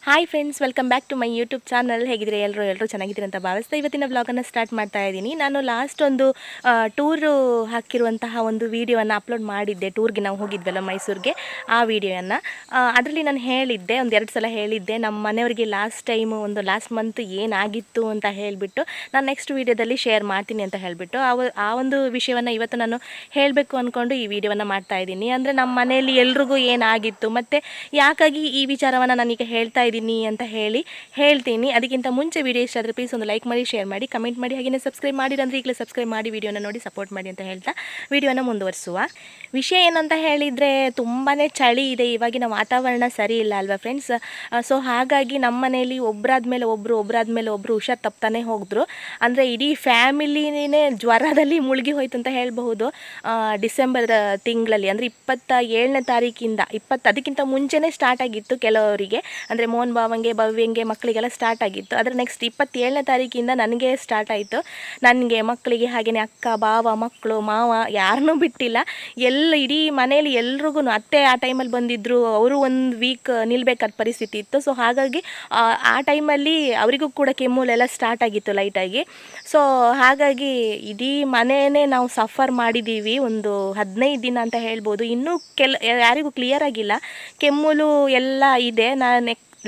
Hi friends, welcome back to my YouTube channel. ಹೇಗಿದ್ರೆ ಎಲ್ಲರೂ ಚೆನ್ನಾಗಿದ್ದೀರಿ ಅಂತ ಭಾವಿಸ್ತಾ ಇವತ್ತಿನ ವ್ಲಾಗನ್ನು ಸ್ಟಾರ್ಟ್ ಮಾಡ್ತಾ ಇದ್ದೀನಿ. ನಾನು ಲಾಸ್ಟ್ ಒಂದು ಟೂರು ಹಾಕಿರುವಂತಹ ಒಂದು ವೀಡಿಯೋವನ್ನು ಅಪ್ಲೋಡ್ ಮಾಡಿದ್ದೆ. ಟೂರ್ಗೆ ನಾವು ಹೋಗಿದ್ವಲ್ಲ ಮೈಸೂರಿಗೆ, ಆ ವಿಡಿಯೋಯನ್ನು ಅದರಲ್ಲಿ ನಾನು ಹೇಳಿದ್ದೆ, ಒಂದು 2 ಸಲ ಹೇಳಿದ್ದೆ ನಮ್ಮ ಮನೆಯವರಿಗೆ ಲಾಸ್ಟ್ ಮಂತ್ ಏನಾಗಿತ್ತು ಅಂತ ಹೇಳಿಬಿಟ್ಟು ನಾನು ನೆಕ್ಸ್ಟ್ ವೀಡಿಯೋದಲ್ಲಿ ಶೇರ್ ಮಾಡ್ತೀನಿ ಅಂತ ಹೇಳಿಬಿಟ್ಟು ಆ ಒಂದು ವಿಷಯವನ್ನು ಇವತ್ತು ನಾನು ಹೇಳಬೇಕು ಅಂದ್ಕೊಂಡು ಈ ವಿಡಿಯೋವನ್ನು ಮಾಡ್ತಾ ಇದ್ದೀನಿ. ಅಂದರೆ ನಮ್ಮ ಮನೆಯಲ್ಲಿ ಎಲ್ರಿಗೂ ಏನಾಗಿತ್ತು ಮತ್ತು ಯಾಕಾಗಿ ಈ ವಿಚಾರವನ್ನು ನಾನೀಗ ಹೇಳ್ತಾ ಇದ್ದೀನಿ ಅಂತ ಹೇಳ್ತೀನಿ. ಅದಕ್ಕಿಂತ ಮುಂಚೆ ವಿಡಿಯೋ ಇಷ್ಟ ಆದರೆ ಪ್ಲೀಸ್ ಒಂದು ಲೈಕ್ ಮಾಡಿ, ಶೇರ್ ಮಾಡಿ, ಕಮೆಂಟ್ ಮಾಡಿ, ಹಾಗೆಯೇ ಸಬ್ಸ್ಕ್ರೈಬ್ ಮಾಡಿರಂದ್ರೆ ಈಗಲೇ ಸಬ್ಸ್ಕ್ರೈಬ್ ಮಾಡಿ ವಿಡಿಯೋನ ನೋಡಿ ಸಪೋರ್ಟ್ ಮಾಡಿ ಅಂತ ಹೇಳ್ತಾ ವಿಡಿಯೋನ ಮುಂದುವರಿಸುವ. ವಿಷಯ ಏನಂತ ಹೇಳಿದರೆ ತುಂಬಾ ಚಳಿ ಇದೆ, ಇವಾಗಿನ ವಾತಾವರಣ ಸರಿ ಇಲ್ಲ ಅಲ್ವಾ ಫ್ರೆಂಡ್ಸ್. ಸೊ ಹಾಗಾಗಿ ನಮ್ಮ ಮನೆಯಲ್ಲಿ ಒಬ್ಬರಾದ್ಮೇಲೆ ಒಬ್ಬರು ಹುಷಾರು ತಪ್ತಾನೆ ಹೋಗಿದ್ರು. ಅಂದರೆ ಇಡೀ ಫ್ಯಾಮಿಲಿನೇ ಜ್ವರದಲ್ಲಿ ಮುಳುಗಿ ಹೋಯ್ತು ಅಂತ ಹೇಳಬಹುದು. ಡಿಸೆಂಬರ್ ತಿಂಗಳಲ್ಲಿ ಅಂದರೆ 27ನೇ ತಾರೀಕಿಂದ ಅದಕ್ಕಿಂತ ಮುಂಚೆನೇ ಸ್ಟಾರ್ಟ್ ಆಗಿತ್ತು ಕೆಲವರಿಗೆ, ಅಂದರೆ ಮೋಹನ್ ಭಾವಂಗೆ, ಭವ್ಯಂಗೆ, ಮಕ್ಕಳಿಗೆಲ್ಲ ಸ್ಟಾರ್ಟ್ ಆಗಿತ್ತು. ಆದರೆ ನೆಕ್ಸ್ಟ್ 27ನೇ ತಾರೀಕಿಂದ ನನಗೆ ಸ್ಟಾರ್ಟ್ ಆಯಿತು. ನನಗೆ, ಮಕ್ಕಳಿಗೆ, ಹಾಗೆಯೇ ಅಕ್ಕ, ಬಾವ, ಮಕ್ಕಳು, ಮಾವ ಯಾರನ್ನೂ ಬಿಟ್ಟಿಲ್ಲ. ಇಡೀ ಮನೆಯಲ್ಲಿ ಎಲ್ರಿಗೂ, ಅತ್ತೆ ಆ ಟೈಮಲ್ಲಿ ಬಂದಿದ್ದರು, ಅವರು ಒಂದು ವೀಕ್ ನಿಲ್ಲಬೇಕಾದ ಪರಿಸ್ಥಿತಿ ಇತ್ತು. ಸೊ ಹಾಗಾಗಿ ಆ ಟೈಮಲ್ಲಿ ಅವರಿಗೂ ಕೂಡ ಕೆಮ್ಮುಲೆಲ್ಲ ಸ್ಟಾರ್ಟ್ ಆಗಿತ್ತು ಲೈಟಾಗಿ. ಸೊ ಹಾಗಾಗಿ ಇಡೀ ಮನೆಯೇ ನಾವು ಸಫರ್ ಮಾಡಿದ್ದೀವಿ ಒಂದು 15 ದಿನ ಅಂತ ಹೇಳ್ಬೋದು. ಇನ್ನೂ ಯಾರಿಗೂ ಕ್ಲಿಯರ್ ಆಗಿಲ್ಲ, ಕೆಮ್ಮುಲು ಎಲ್ಲ ಇದೆ.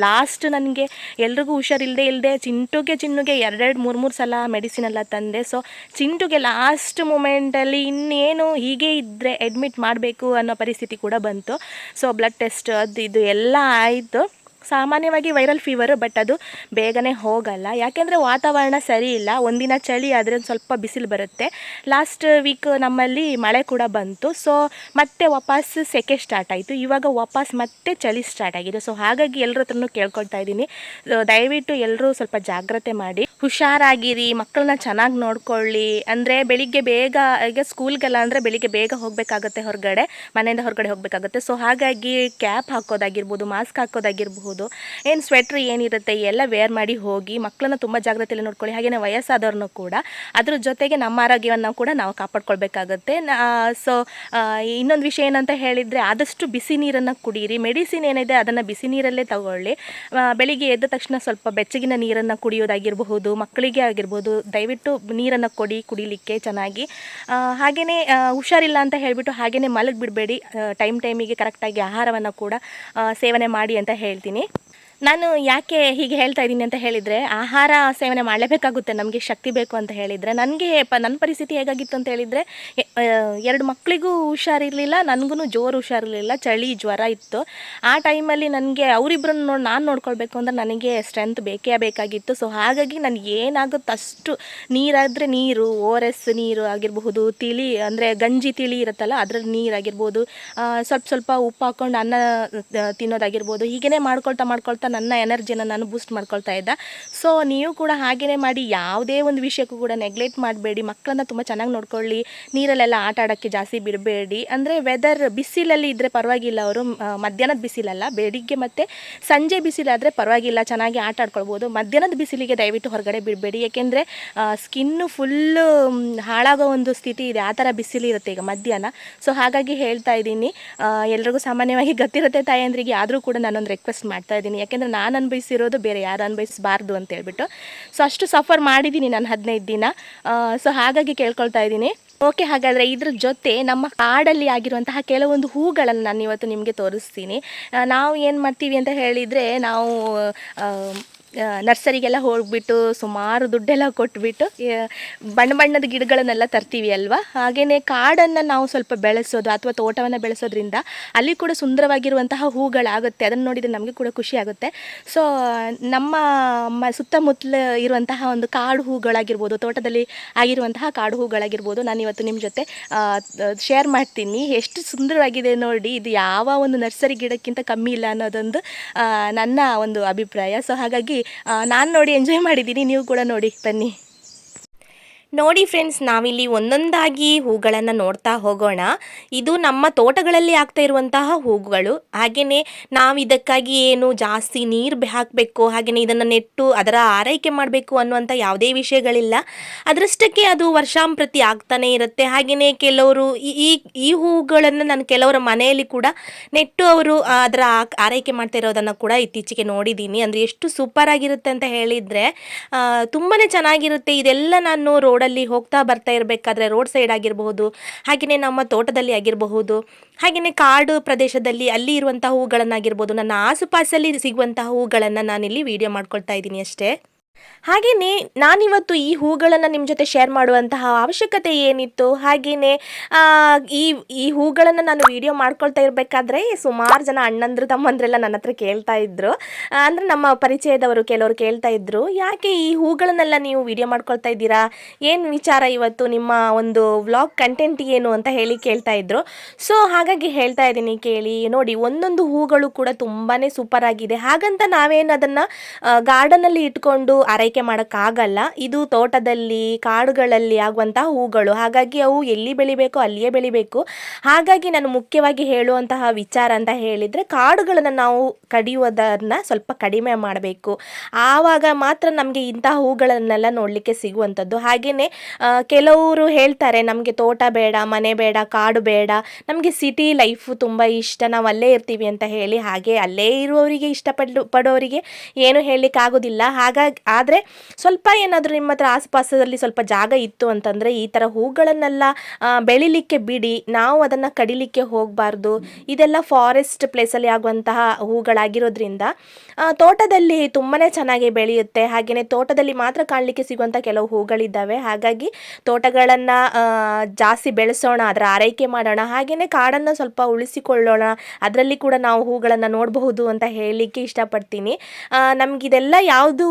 ಲಾಸ್ಟ್ ನನಗೆ ಎಲ್ರಿಗೂ ಹುಷಾರಿಲ್ಲದೆ ಚಿನ್ನುಗೆ 2-3 ಸಲ ಮೆಡಿಸಿನ್ ಎಲ್ಲ ತಂದೆ. ಸೊ ಚಿಂಟುಗೆ ಲಾಸ್ಟ್ ಮೂಮೆಂಟಲ್ಲಿ ಇನ್ನೇನು ಹೀಗೆ ಇದ್ದರೆ ಅಡ್ಮಿಟ್ ಮಾಡಬೇಕು ಅನ್ನೋ ಪರಿಸ್ಥಿತಿ ಕೂಡ ಬಂತು. ಸೊ ಬ್ಲಡ್ ಟೆಸ್ಟ್ ಇದು ಎಲ್ಲ ಆಯಿತು. ಸಾಮಾನ್ಯವಾಗಿ ವೈರಲ್ ಫೀವರು, ಬಟ್ ಅದು ಬೇಗನೆ ಹೋಗಲ್ಲ, ಯಾಕೆಂದರೆ ವಾತಾವರಣ ಸರಿ ಇಲ್ಲ. ಒಂದಿನ ಚಳಿ ಆದರೆ ಒಂದು ಸ್ವಲ್ಪ ಬಿಸಿಲು ಬರುತ್ತೆ. ಲಾಸ್ಟ್ ವೀಕ್ ನಮ್ಮಲ್ಲಿ ಮಳೆ ಕೂಡ ಬಂತು. ಸೊ ಮತ್ತೆ ವಾಪಸ್ ಸೆಕೆ ಸ್ಟಾರ್ಟ್ ಆಯಿತು. ಇವಾಗ ವಾಪಸ್ ಮತ್ತೆ ಚಳಿ ಸ್ಟಾರ್ಟ್ ಆಗಿದೆ. ಸೊ ಹಾಗಾಗಿ ಎಲ್ಲರ ಹತ್ರನೂ ಕೇಳ್ಕೊಳ್ತಾ ಇದ್ದೀನಿ, ದಯವಿಟ್ಟು ಎಲ್ಲರೂ ಸ್ವಲ್ಪ ಜಾಗ್ರತೆ ಮಾಡಿ, ಹುಷಾರಾಗಿರಿ, ಮಕ್ಕಳನ್ನ ಚೆನ್ನಾಗಿ ನೋಡ್ಕೊಳ್ಳಿ. ಅಂದರೆ ಬೆಳಿಗ್ಗೆ ಬೇಗ, ಈಗ ಸ್ಕೂಲ್ಗೆಲ್ಲ ಅಂದರೆ ಬೆಳಿಗ್ಗೆ ಬೇಗ ಹೋಗಬೇಕಾಗುತ್ತೆ, ಮನೆಯಿಂದ ಹೊರಗಡೆ ಹೋಗಬೇಕಾಗುತ್ತೆ. ಸೊ ಹಾಗಾಗಿ ಕ್ಯಾಪ್ ಹಾಕೋದಾಗಿರ್ಬೋದು, ಮಾಸ್ಕ್ ಹಾಕೋದಾಗಿರ್ಬೋದು, ಏನು ಸ್ವೆಟ್ರ್ ಏನಿರುತ್ತೆ ಎಲ್ಲ ವೇರ್ ಮಾಡಿ ಹೋಗಿ, ಮಕ್ಕಳನ್ನ ತುಂಬ ಜಾಗ್ರತೆಯಲ್ಲಿ ನೋಡ್ಕೊಳ್ಳಿ. ಹಾಗೆಯೇ ವಯಸ್ಸಾದವ್ರನ್ನೂ ಕೂಡ, ಅದ್ರ ಜೊತೆಗೆ ನಮ್ಮ ಆರೋಗ್ಯವನ್ನು ಕೂಡ ನಾವು ಕಾಪಾಡ್ಕೊಳ್ಬೇಕಾಗುತ್ತೆ. ಸೊ ಇನ್ನೊಂದು ವಿಷಯ ಏನಂತ ಹೇಳಿದರೆ, ಆದಷ್ಟು ಬಿಸಿ ನೀರನ್ನು ಕುಡೀರಿ. ಮೆಡಿಸಿನ್ ಏನಿದೆ ಅದನ್ನು ಬಿಸಿ ನೀರಲ್ಲೇ ತಗೊಳ್ಳಿ. ಬೆಳಿಗ್ಗೆ ಎದ್ದ ತಕ್ಷಣ ಸ್ವಲ್ಪ ಬೆಚ್ಚಗಿನ ನೀರನ್ನು ಕುಡಿಯೋದಾಗಿರಬಹುದು, ಮಕ್ಕಳಿಗೆ ಆಗಿರ್ಬೋದು, ದಯವಿಟ್ಟು ನೀರನ್ನು ಕುಡಿಲಿಕ್ಕೆ ಚೆನ್ನಾಗಿ. ಹಾಗೆಯೇ ಹುಷಾರಿಲ್ಲ ಅಂತ ಹೇಳಿಬಿಟ್ಟು ಹಾಗೆಯೇ ಮಲಗಿಬಿಡಬೇಡಿ. ಟೈಮಿಗೆ ಕರೆಕ್ಟಾಗಿ ಆಹಾರವನ್ನು ಕೂಡ ಸೇವನೆ ಮಾಡಿ ಅಂತ ಹೇಳ್ತೀನಿ. ನಾನು ಯಾಕೆ ಹೀಗೆ ಹೇಳ್ತಾ ಇದ್ದೀನಿ ಅಂತ ಹೇಳಿದರೆ, ಆಹಾರ ಸೇವನೆ ಮಾಡಲೇಬೇಕಾಗುತ್ತೆ ನಮಗೆ, ಶಕ್ತಿ ಬೇಕು ಅಂತ ಹೇಳಿದರೆ. ನನ್ನ ಪರಿಸ್ಥಿತಿ ಹೇಗಾಗಿತ್ತು ಅಂತ ಹೇಳಿದರೆ, 2 ಮಕ್ಕಳಿಗೂ ಹುಷಾರಿರಲಿಲ್ಲ, ನನಗೂ ಜೋರು ಹುಷಾರಿರಲಿಲ್ಲ, ಚಳಿ ಜ್ವರ ಇತ್ತು. ಆ ಟೈಮಲ್ಲಿ ನನಗೆ ಅವರಿಬ್ಬರನ್ನು ನಾನು ನೋಡ್ಕೊಳ್ಬೇಕು ಅಂದರೆ ನನಗೆ ಸ್ಟ್ರೆಂತ್ ಬೇಕಾಗಿತ್ತು. ಸೊ ಹಾಗಾಗಿ ನನಗೆ ಏನಾಗುತ್ತೆ ಅಷ್ಟು ನೀರಾದರೆ ನೀರು, ORS ನೀರು ಆಗಿರಬಹುದು, ಅಂದರೆ ಗಂಜಿ ತಿಳಿ ಇರುತ್ತಲ್ಲ ಅದರ ನೀರಾಗಿರ್ಬೋದು, ಸ್ವಲ್ಪ ಉಪ್ಪು ಹಾಕ್ಕೊಂಡು ಅನ್ನ ತಿನ್ನೋದಾಗಿರ್ಬೋದು, ಹೀಗೇ ಮಾಡ್ಕೊಳ್ತಾ ನನ್ನ ಎನರ್ಜಿನ ನಾನು ಬೂಸ್ಟ್ ಮಾಡ್ಕೊಳ್ತಾ ಇದ್ದೆ. ಸೊ ನೀವು ಕೂಡ ಹಾಗೆಯೇ ಮಾಡಿ, ಯಾವುದೇ ಒಂದು ವಿಷಯಕ್ಕೂ ಕೂಡ ನೆಗ್ಲೆಕ್ಟ್ ಮಾಡಬೇಡಿ. ಮಕ್ಕಳನ್ನ ತುಂಬ ಚೆನ್ನಾಗಿ ನೋಡ್ಕೊಳ್ಳಿ, ನೀರಲ್ಲೆಲ್ಲ ಆಟ ಆಡೋಕ್ಕೆ ಜಾಸ್ತಿ ಬಿಡಬೇಡಿ. ಅಂದರೆ ವೆದರ್ ಬಿಸಿಲಲ್ಲಿ ಇದ್ದರೆ ಪರವಾಗಿಲ್ಲ, ಅವರು ಮಧ್ಯಾಹ್ನದ ಬಿಸಿಲಲ್ಲ, ಬೆಳಿಗ್ಗೆ ಮತ್ತು ಸಂಜೆ ಬಿಸಿಲಾದರೆ ಪರವಾಗಿಲ್ಲ, ಚೆನ್ನಾಗಿ ಆಟ ಆಡ್ಕೊಳ್ಬೋದು. ಮಧ್ಯಾಹ್ನದ ಬಿಸಿಲಿಗೆ ದಯವಿಟ್ಟು ಹೊರಗಡೆ ಬಿಡಬೇಡಿ, ಏಕೆಂದರೆ ಸ್ಕಿನ್ನು ಫುಲ್ಲು ಹಾಳಾಗೋ ಒಂದು ಸ್ಥಿತಿ ಇದೆ, ಆ ಥರ ಬಿಸಿಲಿರುತ್ತೆ ಈಗ ಮಧ್ಯಾಹ್ನ. ಸೊ ಹಾಗಾಗಿ ಹೇಳ್ತಾ ಇದ್ದೀನಿ, ಎಲ್ರಿಗೂ ಸಾಮಾನ್ಯವಾಗಿ ಗೊತ್ತಿರುತ್ತೆ ತಾಯಂದ್ರಿಗೆ, ಆದರೂ ಕೂಡ ನಾನೊಂದು ರಿಕ್ವೆಸ್ಟ್ ಮಾಡ್ತಾ ಇದ್ದೀನಿ, ಯಾಕೆಂದರೆ ನಾನು ಅನುಭವಿಸಿರೋದು ಬೇರೆ ಯಾರು ಅನುಭವಿಸಬಾರ್ದು ಅಂತ ಹೇಳ್ಬಿಟ್ಟು. ಸೊ ಅಷ್ಟು ಸಫರ್ ಮಾಡಿದ್ದೀನಿ ನಾನು 15 ದಿನ. ಸೊ ಹಾಗಾಗಿ ಕೇಳ್ಕೊಳ್ತಾ ಇದ್ದೀನಿ. ಓಕೆ, ಹಾಗಾದರೆ ಇದ್ರ ಜೊತೆ ನಮ್ಮ ಕಾಡಲ್ಲಿ ಆಗಿರುವಂತಹ ಕೆಲವೊಂದು ಹೂಗಳನ್ನು ನಾನು ಇವತ್ತು ನಿಮಗೆ ತೋರಿಸ್ತೀನಿ. ನಾವು ಏನು ಮಾಡ್ತೀವಿ ಅಂತ ಹೇಳಿದರೆ, ನಾವು ನರ್ಸರಿಗೆಲ್ಲ ಹೋಗ್ಬಿಟ್ಟು ಸುಮಾರು ದುಡ್ಡೆಲ್ಲ ಕೊಟ್ಬಿಟ್ಟು ಬಣ್ಣದ ಗಿಡಗಳನ್ನೆಲ್ಲ ತರ್ತೀವಿ ಅಲ್ವಾ. ಹಾಗೆಯೇ ಕಾಡನ್ನು ನಾವು ಸ್ವಲ್ಪ ಬೆಳೆಸೋದು ಅಥವಾ ತೋಟವನ್ನು ಬೆಳೆಸೋದ್ರಿಂದ ಅಲ್ಲಿ ಕೂಡ ಸುಂದರವಾಗಿರುವಂತಹ ಹೂಗಳಾಗುತ್ತೆ. ಅದನ್ನು ನೋಡಿದರೆ ನಮಗೆ ಕೂಡ ಖುಷಿ ಆಗುತ್ತೆ. ಸೊ ನಮ್ಮ ಸುತ್ತಮುತ್ತಲು ಇರುವಂತಹ ಒಂದು ಕಾಡು ಹೂಗಳಾಗಿರ್ಬೋದು, ತೋಟದಲ್ಲಿ ಆಗಿರುವಂತಹ ಕಾಡು ಹೂಗಳಾಗಿರ್ಬೋದು, ನಾನು ಇವತ್ತು ನಿಮ್ಮ ಜೊತೆ ಶೇರ್ ಮಾಡ್ತೀನಿ. ಎಷ್ಟು ಸುಂದರವಾಗಿದೆ ನೋಡಿ, ಇದು ಯಾವ ಒಂದು ನರ್ಸರಿ ಗಿಡಕ್ಕಿಂತ ಕಮ್ಮಿ ಇಲ್ಲ ಅನ್ನೋದೊಂದು ನನ್ನ ಒಂದು ಅಭಿಪ್ರಾಯ. ಸೊ ಹಾಗಾಗಿ ನಾನು ನೋಡಿ ಎಂಜಾಯ್ ಮಾಡಿದ್ದೀನಿ, ನೀವು ಕೂಡ ನೋಡಿ ಬನ್ನಿ. ನೋಡಿ ಫ್ರೆಂಡ್ಸ್, ನಾವಿಲ್ಲಿ ಒಂದೊಂದಾಗಿ ಹೂಗಳನ್ನು ನೋಡ್ತಾ ಹೋಗೋಣ. ಇದು ನಮ್ಮ ತೋಟಗಳಲ್ಲಿ ಆಗ್ತಾ ಇರುವಂತಹ ಹೂಗಳು. ಹಾಗೆಯೇ ನಾವು ಇದಕ್ಕಾಗಿ ಏನು ಜಾಸ್ತಿ ನೀರು ಹಾಕಬೇಕು, ಹಾಗೆಯೇ ಇದನ್ನು ನೆಟ್ಟು ಅದರ ಆರೈಕೆ ಮಾಡಬೇಕು ಅನ್ನುವಂಥ ಯಾವುದೇ ವಿಷಯಗಳಿಲ್ಲ. ಅದರಷ್ಟಕ್ಕೆ ಅದು ವರ್ಷಾಂಪ್ರತಿ ಆಗ್ತಾನೆ ಇರುತ್ತೆ. ಹಾಗೆಯೇ ಕೆಲವರು ಈ ಹೂಗಳನ್ನು ನಾನು ಕೆಲವರ ಮನೆಯಲ್ಲಿ ಕೂಡ ನೆಟ್ಟು ಅವರು ಅದರ ಆರೈಕೆ ಮಾಡ್ತಾ ಇರೋದನ್ನು ಕೂಡ ಇತ್ತೀಚೆಗೆ ನೋಡಿದ್ದೀನಿ. ಅಂದರೆ ಎಷ್ಟು ಸೂಪರ್ ಆಗಿರುತ್ತೆ ಅಂತ ಹೇಳಿದರೆ ತುಂಬಾ ಚೆನ್ನಾಗಿರುತ್ತೆ. ಇದೆಲ್ಲ ನಾನು ರೋಡಲ್ಲಿ ಹೋಗ್ತಾ ಬರ್ತಾ ಇರಬೇಕಾದ್ರೆ ರೋಡ್ ಸೈಡ್ ಆಗಿರಬಹುದು, ಹಾಗೆಯೇ ನಮ್ಮ ತೋಟದಲ್ಲಿ ಆಗಿರಬಹುದು, ಹಾಗೆಯೇ ಕಾಡು ಪ್ರದೇಶದಲ್ಲಿ ಅಲ್ಲಿ ಇರುವಂತಹ ಹೂಗಳನ್ನಾಗಿರ್ಬೋದು, ನನ್ನ ಆಸುಪಾಸಲ್ಲಿ ಸಿಗುವಂತಹ ಹೂಗಳನ್ನು ನಾನಿಲ್ಲಿ ವಿಡಿಯೋ ಮಾಡ್ಕೊಳ್ತಾ ಇದ್ದೀನಿ ಅಷ್ಟೇ. ಹಾಗೆಯೇ ನಾನಿವತ್ತು ಈ ಹೂಗಳನ್ನು ನಿಮ್ಮ ಜೊತೆ ಶೇರ್ ಮಾಡುವಂತಹ ಅವಶ್ಯಕತೆ ಏನಿತ್ತು, ಹಾಗೆಯೇ ಈ ಈ ಹೂಗಳನ್ನು ನಾನು ವಿಡಿಯೋ ಮಾಡ್ಕೊಳ್ತಾ ಇರಬೇಕಾದ್ರೆ ಸುಮಾರು ಜನ ಅಣ್ಣಂದ್ರು ತಮ್ಮಂದ್ರೆಲ್ಲ ನನ್ನ ಹತ್ರ ಕೇಳ್ತಾ ಇದ್ರು. ಅಂದರೆ ನಮ್ಮ ಪರಿಚಯದವರು ಕೆಲವರು ಕೇಳ್ತಾ ಇದ್ರು, ಯಾಕೆ ಈ ಹೂಗಳನ್ನೆಲ್ಲ ನೀವು ವಿಡಿಯೋ ಮಾಡ್ಕೊಳ್ತಾ ಇದ್ದೀರಾ, ಏನು ವಿಚಾರ ಇವತ್ತು, ನಿಮ್ಮ ಒಂದು ವ್ಲಾಗ್ ಕಂಟೆಂಟ್ ಏನು ಅಂತ ಹೇಳಿ ಕೇಳ್ತಾ ಇದ್ರು. ಸೊ ಹಾಗಾಗಿ ಹೇಳ್ತಾ ಇದ್ದೀನಿ ಕೇಳಿ. ನೋಡಿ, ಒಂದೊಂದು ಹೂಗಳು ಕೂಡ ತುಂಬಾ ಸೂಪರ್ ಆಗಿದೆ. ಹಾಗಂತ ನಾವೇನು ಅದನ್ನು ಗಾರ್ಡನಲ್ಲಿ ಇಟ್ಕೊಂಡು ಆರೈಕೆ ಮಾಡೋಕ್ಕಾಗಲ್ಲ. ಇದು ತೋಟದಲ್ಲಿ ಕಾಡುಗಳಲ್ಲಿ ಆಗುವಂತಹ ಹೂಗಳು, ಹಾಗಾಗಿ ಅವು ಎಲ್ಲಿ ಬೆಳಿಬೇಕೋ ಅಲ್ಲಿಯೇ ಬೆಳಿಬೇಕು. ಹಾಗಾಗಿ ನಾನು ಮುಖ್ಯವಾಗಿ ಹೇಳುವಂತಹ ವಿಚಾರ ಅಂತ ಹೇಳಿದರೆ, ಕಾಡುಗಳನ್ನು ನಾವು ಕಡಿಯುವುದನ್ನು ಸ್ವಲ್ಪ ಕಡಿಮೆ ಮಾಡಬೇಕು. ಆವಾಗ ಮಾತ್ರ ನಮಗೆ ಇಂತಹ ಹೂಗಳನ್ನೆಲ್ಲ ನೋಡಲಿಕ್ಕೆ ಸಿಗುವಂಥದ್ದು. ಹಾಗೆಯೇ ಕೆಲವರು ಹೇಳ್ತಾರೆ, ನಮಗೆ ತೋಟ ಬೇಡ, ಮನೆ ಬೇಡ, ಕಾಡು ಬೇಡ, ನಮಗೆ ಸಿಟಿ ಲೈಫು ತುಂಬ ಇಷ್ಟ, ನಾವು ಅಲ್ಲೇ ಇರ್ತೀವಿ ಅಂತ ಹೇಳಿ. ಹಾಗೆ ಅಲ್ಲೇ ಇರುವವರಿಗೆ ಪಡೋರಿಗೆ ಏನು ಹೇಳಲಿಕ್ಕಾಗೋದಿಲ್ಲ. ಹಾಗಾಗಿ ಆದರೆ ಸ್ವಲ್ಪ ಏನಾದರೂ ನಿಮ್ಮ ಹತ್ರ ಆಸುಪಾಸದಲ್ಲಿ ಸ್ವಲ್ಪ ಜಾಗ ಇತ್ತು ಅಂತಂದರೆ ಈ ಥರ ಹೂಗಳನ್ನೆಲ್ಲ ಬೆಳಿಲಿಕ್ಕೆ ಬಿಡಿ, ನಾವು ಅದನ್ನು ಕಡಿಲಿಕ್ಕೆ ಹೋಗಬಾರ್ದು. ಇದೆಲ್ಲ ಫಾರೆಸ್ಟ್ ಪ್ಲೇಸಲ್ಲಿ ಆಗುವಂತಹ ಹೂಗಳಾಗಿರೋದ್ರಿಂದ ತೋಟದಲ್ಲಿ ತುಂಬಾ ಚೆನ್ನಾಗಿ ಬೆಳೆಯುತ್ತೆ. ಹಾಗೆಯೇ ತೋಟದಲ್ಲಿ ಮಾತ್ರ ಕಾಣಲಿಕ್ಕೆ ಸಿಗುವಂಥ ಕೆಲವು ಹೂಗಳಿದ್ದಾವೆ. ಹಾಗಾಗಿ ತೋಟಗಳನ್ನು ಜಾಸ್ತಿ ಬೆಳೆಸೋಣ, ಅದರ ಆರೈಕೆ ಮಾಡೋಣ, ಹಾಗೆಯೇ ಕಾಡನ್ನು ಸ್ವಲ್ಪ ಉಳಿಸಿಕೊಳ್ಳೋಣ, ಅದರಲ್ಲಿ ಕೂಡ ನಾವು ಹೂಗಳನ್ನು ನೋಡಬಹುದು ಅಂತ ಹೇಳಲಿಕ್ಕೆ ಇಷ್ಟಪಡ್ತೀನಿ. ನಮಗಿದೆಲ್ಲ ಯಾವುದು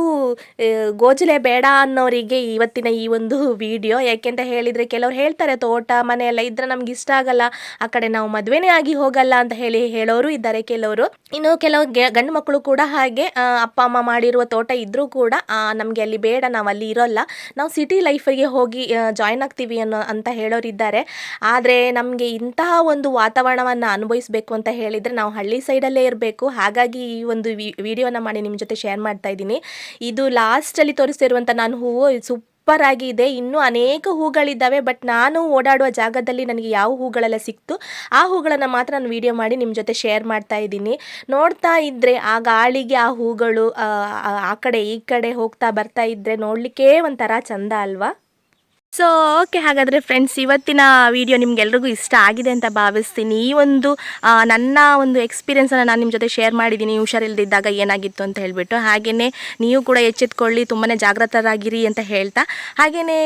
ಗೋಜಲೆ ಬೇಡ ಅನ್ನೋರಿಗೆ ಇವತ್ತಿನ ಈ ಒಂದು ವಿಡಿಯೋ. ಯಾಕೆಂತ ಹೇಳಿದರೆ ಕೆಲವ್ರು ಹೇಳ್ತಾರೆ, ತೋಟ ಮನೆ ಎಲ್ಲ ಇದ್ರೆ ನಮ್ಗೆ ಇಷ್ಟ ಆಗಲ್ಲ, ಆ ಕಡೆ ನಾವು ಮದುವೆನೇ ಆಗಿ ಹೋಗಲ್ಲ ಅಂತ ಹೇಳೋರು ಇದ್ದಾರೆ ಕೆಲವರು. ಇನ್ನು ಕೆಲವು ಗಂಡು ಮಕ್ಕಳು ಕೂಡ ಹಾಗೆ ಅಪ್ಪ ಅಮ್ಮ ಮಾಡಿರುವ ತೋಟ ಇದ್ದರೂ ಕೂಡ ನಮಗೆ ಅಲ್ಲಿ ಬೇಡ, ನಾವು ಅಲ್ಲಿ ಇರೋಲ್ಲ, ನಾವು ಸಿಟಿ ಲೈಫಿಗೆ ಹೋಗಿ ಜಾಯ್ನ್ ಆಗ್ತೀವಿ ಅಂತ ಹೇಳೋರಿದ್ದಾರೆ. ಆದರೆ ನಮಗೆ ಇಂತಹ ಒಂದು ವಾತಾವರಣವನ್ನು ಅನುಭವಿಸಬೇಕು ಅಂತ ಹೇಳಿದರೆ ನಾವು ಹಳ್ಳಿ ಸೈಡಲ್ಲೇ ಇರಬೇಕು. ಹಾಗಾಗಿ ಈ ಒಂದು ವಿಡಿಯೋನ ಮಾಡಿ ನಿಮ್ಮ ಜೊತೆ ಶೇರ್ ಮಾಡ್ತಾ ಇದ್ದೀನಿ. ಇದು ಲಾಸ್ಟಲ್ಲಿ ತೋರಿಸ್ತಿರುವಂಥ ನಾನು ಹೂವು ಸೂಪರ್ ಆಗಿದೆ. ಇನ್ನೂ ಅನೇಕ ಹೂಗಳಿದ್ದಾವೆ, ಬಟ್ ನಾನು ಓಡಾಡುವ ಜಾಗದಲ್ಲಿ ನನಗೆ ಯಾವ ಹೂಗಳೆಲ್ಲ ಸಿಕ್ತು ಆ ಹೂಗಳನ್ನು ಮಾತ್ರ ನಾನು ವಿಡಿಯೋ ಮಾಡಿ ನಿಮ್ಮ ಜೊತೆ ಶೇರ್ ಮಾಡ್ತಾ ಇದ್ದೀನಿ. ನೋಡ್ತಾ ಇದ್ದರೆ ಆ ಗಾಳಿಗೆ ಆ ಹೂಗಳು ಆ ಕಡೆ ಈ ಕಡೆ ಹೋಗ್ತಾ ಬರ್ತಾ ಇದ್ದರೆ ನೋಡಲಿಕ್ಕೇ ಒಂಥರ ಚಂದ ಅಲ್ವಾ. ಸೊ ಓಕೆ, ಹಾಗಾದರೆ ಫ್ರೆಂಡ್ಸ್, ಇವತ್ತಿನ ವಿಡಿಯೋ ನಿಮ್ಗೆಲ್ರಿಗೂ ಇಷ್ಟ ಆಗಿದೆ ಅಂತ ಭಾವಿಸ್ತೀನಿ. ಈ ಒಂದು ನನ್ನ ಒಂದು ಎಕ್ಸ್ಪೀರಿಯೆನ್ಸನ್ನು ನಾನು ನಿಮ್ಮ ಜೊತೆ ಶೇರ್ ಮಾಡಿದ್ದೀನಿ, ಹುಷಾರಿಲ್ಲದಿದ್ದಾಗ ಏನಾಗಿತ್ತು ಅಂತ ಹೇಳಿಬಿಟ್ಟು. ಹಾಗೆಯೇ ನೀವು ಕೂಡ ಎಚ್ಚೆತ್ಕೊಳ್ಳಿ, ತುಂಬಾ ಜಾಗೃತರಾಗಿರಿ ಅಂತ ಹೇಳ್ತಾ, ಹಾಗೆಯೇ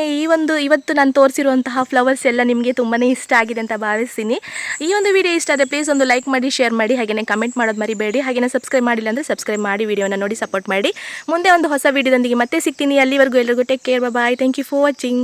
ಇವತ್ತು ನಾನು ತೋರಿಸಿರುವಂತಹ ಫ್ಲವರ್ಸ್ ಎಲ್ಲ ನಿಮಗೆ ತುಂಬಾ ಇಷ್ಟ ಆಗಿದೆ ಅಂತ ಭಾವಿಸ್ತೀನಿ. ಈ ಒಂದು ವಿಡಿಯೋ ಇಷ್ಟ ಆದರೆ ಪ್ಲೀಸ್ ಒಂದು ಲೈಕ್ ಮಾಡಿ, ಶೇರ್ ಮಾಡಿ, ಹಾಗೆಯೇ ಕಮೆಂಟ್ ಮಾಡೋದು ಮರಿಬೇಡಿ. ಹಾಗೆಯೇ ಸಬ್ಸ್ಕ್ರೈಬ್ ಮಾಡಿಲ್ಲ ಅಂದರೆ ಸಬ್ಸ್ಕ್ರೈಬ್ ಮಾಡಿ, ವಿಡಿಯೋನ ನೋಡಿ ಸಪೋರ್ಟ್ ಮಾಡಿ. ಮುಂದೆ ಒಂದು ಹೊಸ ವಿಡಿಯೋದೊಂದಿಗೆ ಮತ್ತೆ ಸಿಗ್ತೀನಿ. ಅಲ್ಲಿವರೆಗೂ ಎಲ್ಲರಿಗೂ take care, bye, thank you for watching.